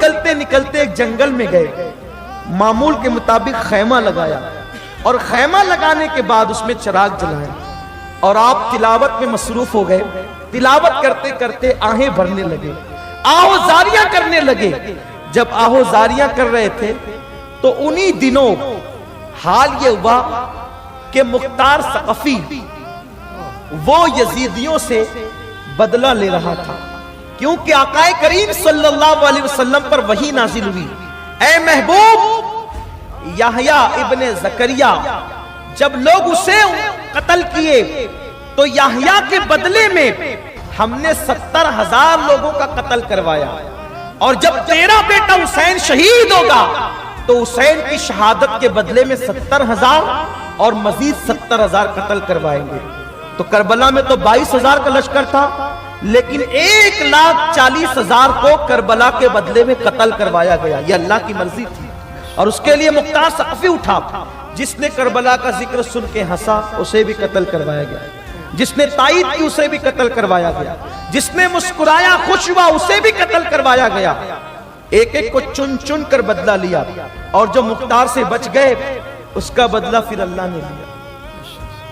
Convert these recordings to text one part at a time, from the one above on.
نکلتے نکلتے ایک جنگل میں گئے، معمول کے مطابق خیمہ لگایا، اور خیمہ لگانے کے بعد اس میں چراغ جلائے، اور آپ تلاوت میں مصروف ہو گئے۔ تلاوت کرتے کرتے آہیں بھرنے لگے، آہوزاریاں کرنے لگے۔ جب آہوزاریاں کر رہے تھے تو انہی دنوں حال یہ ہوا کہ مختار ثقفی وہ یزیدیوں سے بدلہ لے رہا تھا، کیونکہ آقا کریم صلی اللہ علیہ وسلم پر وحی نازل ہوئی، اے محبوب یحییٰ ابن زکریا، جب لوگ اسے قتل کیے تو یحییٰ کے بدلے میں ہم نے 70,000 لوگوں کا قتل کروایا، اور جب تیرا بیٹا حسین شہید ہوگا تو حسین کی شہادت کے بدلے میں 70,000 اور مزید 70,000 قتل کروائیں گے۔ تو کربلا میں تو 22,000 کا لشکر تھا، لیکن 1,40,000 کو کربلا کے بدلے میں قتل کروایا گیا۔ یہ اللہ کی مرضی تھی، اور اس کے لیے مختار ثقفی اٹھا، جس نے کربلا کا ذکر سن کے ہنسا اسے بھی قتل کروایا گیا، جس نے تائید کی اسے بھی قتل کروایا گیا، جس نے مسکرایا خوش ہوا اسے بھی قتل کروایا گیا۔ ایک ایک کو چن چن کر بدلہ لیا، اور جو مختار سے بچ گئے اس کا بدلہ پھر اللہ نے لیا۔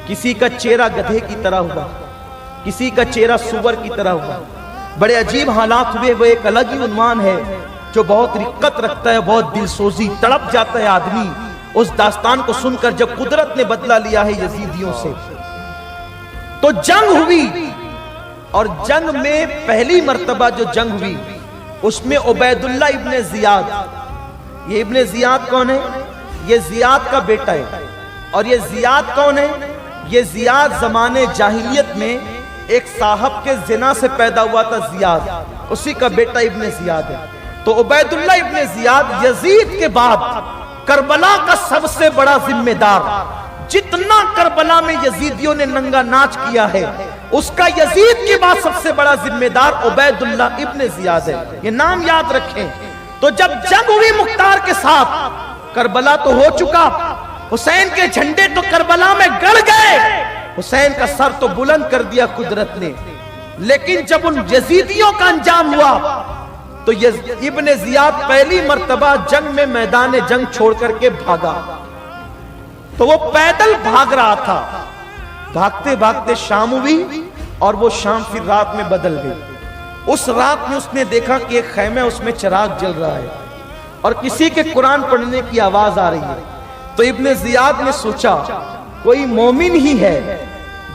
کسی کا چہرہ گدھے کی طرح ہوا، کسی کا چہرہ سور کی طرح ہوا، بڑے عجیب حالات ہوئے۔ وہ ایک الگ ہی عنوان ہے جو بہت رقت رکھتا ہے، بہت دل سوزی، تڑپ جاتا ہے آدمی اس داستان کو سن کر، جب قدرت نے بدلہ لیا ہے یزیدیوں سے۔ تو جنگ ہوئی، اور جنگ میں پہلی مرتبہ جو جنگ ہوئی اس میں عبید اللہ ابن زیاد، یہ ابن زیاد کون ہے؟ یہ زیاد کا بیٹا ہے، اور یہ زیاد کون ہے؟ یہ زیاد زمانے جاہلیت میں ایک صاحب کے زنا سے پیدا ہوا تھا زیاد، اسی کا بیٹا ابن زیاد ہے۔ تو عبید اللہ ابن زیاد یزید کے بعد کربلا کا سب سے بڑا ذمہ دار، جتنا کربلا میں یزیدیوں نے ننگا ناچ کیا ہے اس کا یزید کے بعد سب سے بڑا ذمہ دار عبید اللہ ابن زیاد ہے، یہ نام یاد رکھیں۔ تو جب جنگ ہوئی مختار کے ساتھ، کربلا تو ہو چکا، حسین کے جھنڈے تو کربلا میں گڑ گئے، حسین کا سر تو بلند کر دیا قدرت نے، لیکن جب ان یزیدیوں کا انجام ہوا تو ابن زیاد پہلی مرتبہ جنگ میں میدان جنگ چھوڑ کر کے بھاگا۔ تو وہ پیدل بھاگ رہا تھا، بھاگتے بھاگتے شام ہوئی، اور وہ شام پھر رات میں بدل گئی۔ اس رات میں اس نے دیکھا کہ ایک خیمہ اس میں چراغ جل رہا ہے، اور کسی کے قرآن پڑھنے کی آواز آ رہی ہے۔ تو ابن زیاد نے سوچا کوئی مومن ہی ہے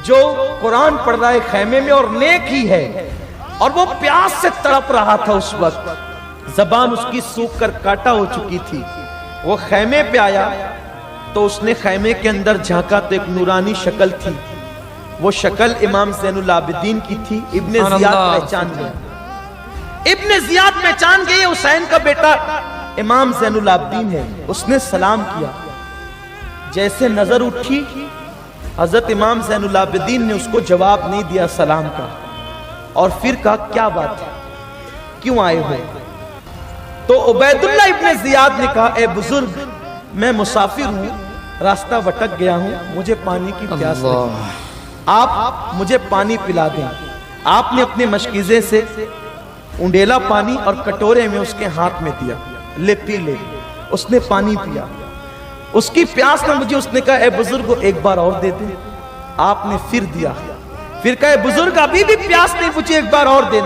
جو قرآن پڑھ رہا ہے خیمے میں، اور نیک ہی ہے، اور وہ پیاس سے تڑپ رہا تھا اس وقت، زبان اس کی سوکھ کر کاٹا ہو چکی تھی۔ وہ خیمے پہ آیا تو اس نے خیمے کے اندر جھانکا تو ایک نورانی شکل تھی، وہ شکل امام زین العابدین کی تھی۔ ابن زیاد پہچان گیا، ابن زیاد پہچان گئے حسین کا بیٹا امام زین العابدین ہے۔ اس نے سلام کیا، جیسے نظر اٹھی حضرت امام زین العابدین نے اس کو جواب نہیں دیا سلام کا، اور پھر کہا کیا بات ہے، کیوں آئے ہو؟ تو عبید اللہ ابن زیاد نے کہا اے بزرگ، میں مسافر ہوں، راستہ بھٹک گیا ہوں، مجھے پانی کی پیاس لگی، آپ مجھے پانی پلا دیں۔ آپ نے اپنے مشکیزے سے انڈیلا پانی اور کٹورے میں اس کے ہاتھ میں دیا، لے پی لے۔ اس نے پانی پیا، اس کی پیاس نہ مجھے، اس نے کہا اے بزرگ ایک بار اور دے دیں۔ آپ نے پھر دیا، پھر کہا اے بزرگ ابھی بھی پیاس نہیں مجھے، ایک بار اور دے دیں۔